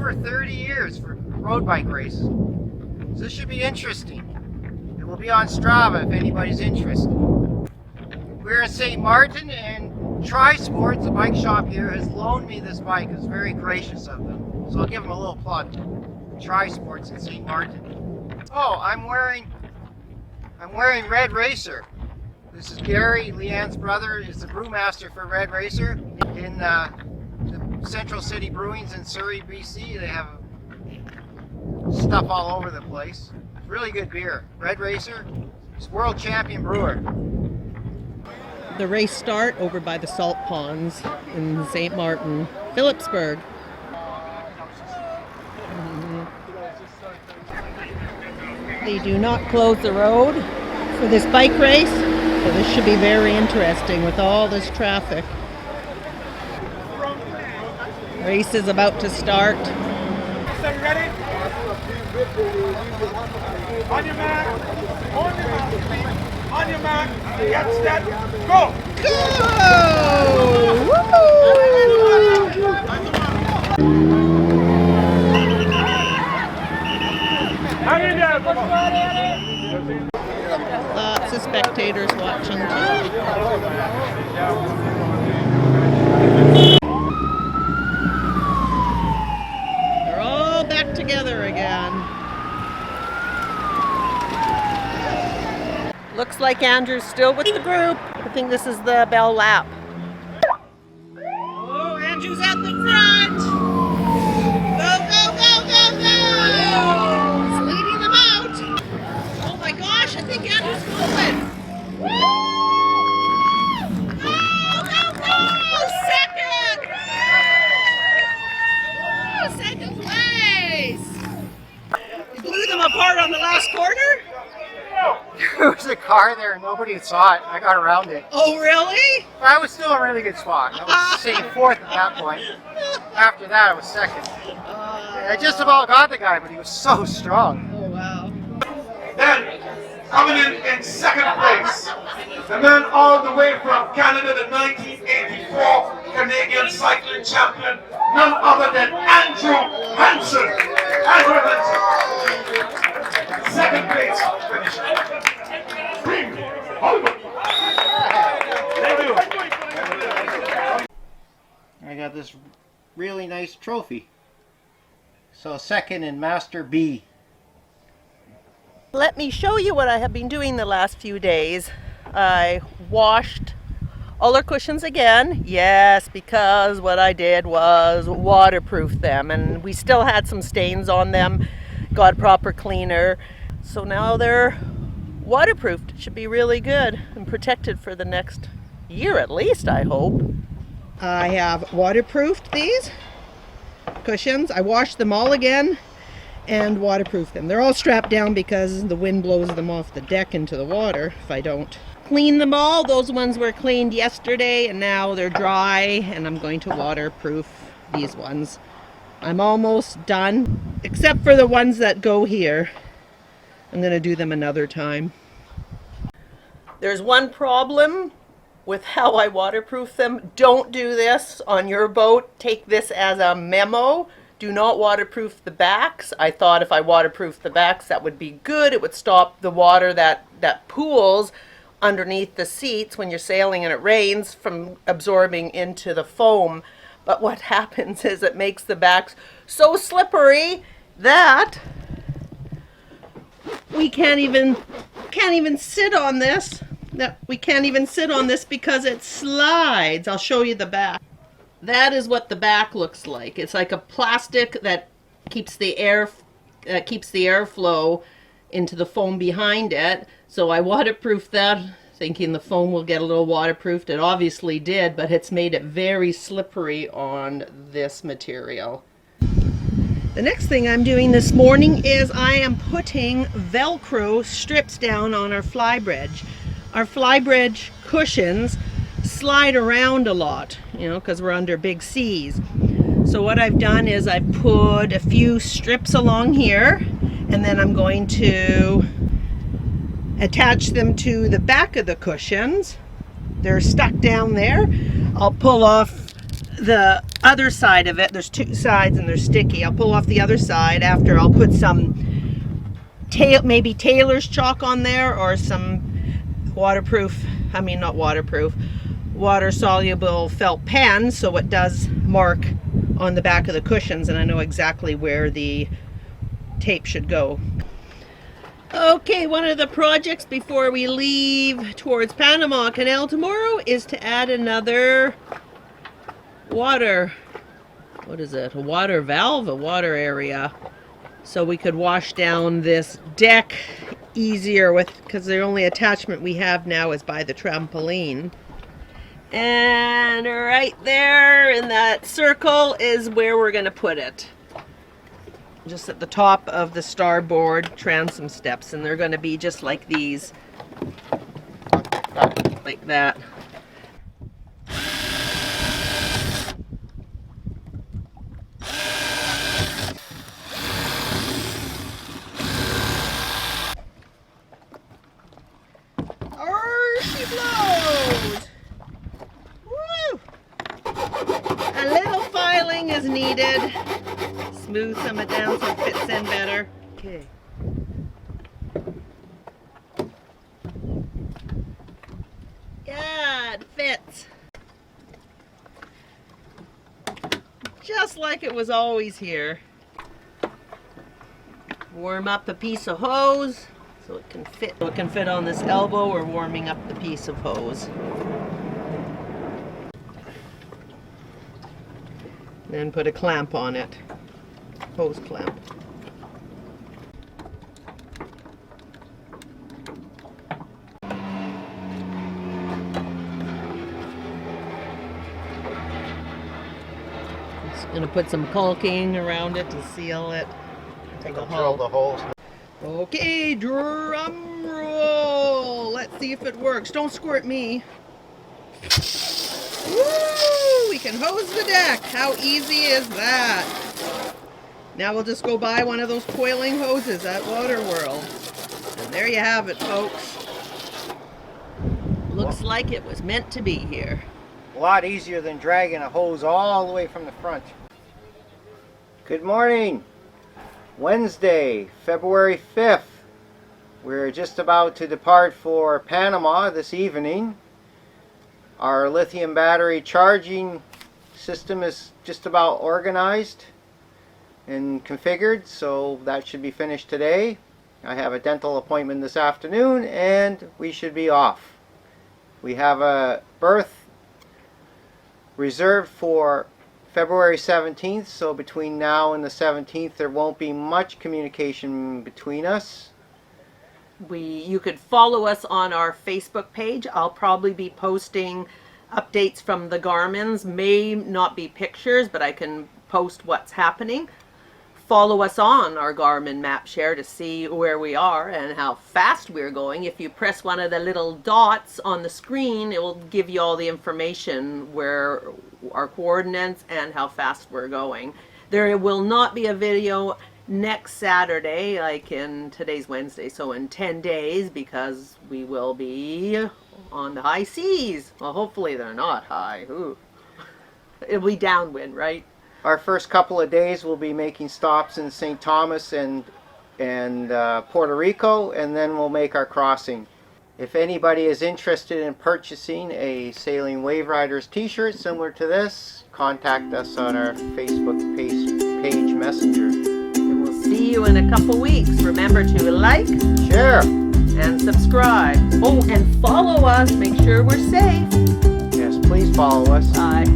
over 30 years for road bike races. So this should be interesting. It will be on Strava if anybody's interested. We're in St. Martin, and Tri Sports, a bike shop here, has loaned me this bike. It's very gracious of them. So I'll give them a little plug. Tri Sports in St. Martin. Oh, I'm wearing Red Racer. This is Gary, Leanne's brother, is the brewmaster for Red Racer in the Central City Brewings in Surrey, BC. They have stuff all over the place. It's really good beer. Red Racer is world champion brewer. The race start over by the salt ponds in St. Martin, Phillipsburg. They do not close the road for this bike race, so this should be very interesting with all this traffic. Race is about to start. So you ready? On your mark, on your mark, get set, go! Go! Hang in there, come on. Lots of spectators watching too. They're all back together again. Looks like Andrew's still with the group. I think this is the bell lap. Oh, Andrew's at the front! Go, go, go, go, go! He's leading them out! Oh my gosh, I think Andrew's going! Woo! Go, go, go! Second! Woo! Second place! You blew them apart on the last corner? There was a car there and nobody saw it. I got around it. Oh, really? I was still in a really good spot. I was saying fourth at that point. After that, I was second. I just about got the guy, but he was so strong. Oh, wow. Then, coming in second place, the man all the way from Canada, the 1984 Canadian cycling champion, none other than Andrew Hansen. Andrew Hansen. Second place finish. I got this really nice trophy. So second in Master B. Let me show you what I have been doing the last few days. I washed all our cushions again. Yes, because what I did was waterproof them, and we still had some stains on them. Got proper cleaner. So now they're waterproofed. Should be really good and protected for the next year at least, I hope. I have waterproofed these cushions. I washed them all again and waterproofed them. They're all strapped down because the wind blows them off the deck into the water if I don't clean them all. Those ones were cleaned yesterday and now they're dry, and I'm going to waterproof these ones. I'm almost done, except for the ones that go here. I'm going to do them another time. There's one problem with how I waterproof them. Don't do this on your boat. Take this as a memo. Do not waterproof the backs. I thought if I waterproof the backs that would be good. It would stop the water that pools underneath the seats when you're sailing and it rains from absorbing into the foam. But what happens is it makes the backs so slippery that we can't even sit on this. We can't even sit on this because it slides. I'll show you the back. That is what the back looks like. It's like a plastic that keeps the airflow into the foam behind it. So I waterproofed that, thinking the foam will get a little waterproofed. It obviously did, but it's made it very slippery on this material. The next thing I'm doing this morning is I am putting Velcro strips down on our flybridge. Our flybridge cushions slide around a lot, because we're under big seas. So what I've done is I've put a few strips along here, and then I'm going to attach them to the back of the cushions. They're stuck down there. I'll pull off the other side of it. There's two sides and they're sticky. I'll pull off the other side after. I'll put some maybe Taylor's chalk on there, or some waterproof, I mean not waterproof, water soluble felt pen, so it does mark on the back of the cushions and I know exactly where the tape should go. Okay, one of the projects before we leave towards Panama Canal tomorrow is to add another water, what is it, a water valve, a water area, so we could wash down this deck easier with, because the only attachment we have now is by the trampoline. And right there in that circle is where we're going to put it. Just at the top of the starboard transom steps, and they're going to be just like these, like that. She blows! Woo! A little filing is needed. Smooth some of it down so it fits in better. Okay. Yeah, it fits. Just like it was always here. Warm up a piece of hose so it can fit. So it can fit on this elbow. We're warming up the piece of hose. Then put a clamp on it. Hose clamp. Just gonna put some caulking around it to seal it. Take a Drill the holes. Okay, drum roll. Let's see if it works. Don't squirt me. Woo! We can hose the deck. How easy is that? Now we'll just go buy one of those coiling hoses at Waterworld. And there you have it, folks. Looks like it was meant to be here. A lot easier than dragging a hose all the way from the front. Good morning. Wednesday, February 5th. We're just about to depart for Panama this evening. Our lithium battery charging system is just about organized and configured, so that should be finished today. I have a dental appointment this afternoon and we should be off. We have a berth reserved for February 17th, so between now and the 17th there won't be much communication between us. You could follow us on our Facebook page. I'll probably be posting updates from the Garmins. May not be pictures, but I can post what's happening. Follow us on our Garmin mapshare to see where we are and how fast we're going. If you press one of the little dots on the screen, it will give you all the information where our coordinates and how fast we're going. There will not be a video next Saturday, like in today's Wednesday, so in 10 days, because we will be on the high seas. Well, hopefully they're not high. Ooh. It'll be downwind, right? Our first couple of days we'll be making stops in St. Thomas and Puerto Rico, and then we'll make our crossing. If anybody is interested in purchasing a Sailing WaveRiders t-shirt similar to this, contact us on our Facebook page messenger. And we'll see you in a couple weeks. Remember to like, share, and subscribe. Oh, and follow us. Make sure we're safe. Yes, please follow us. Bye.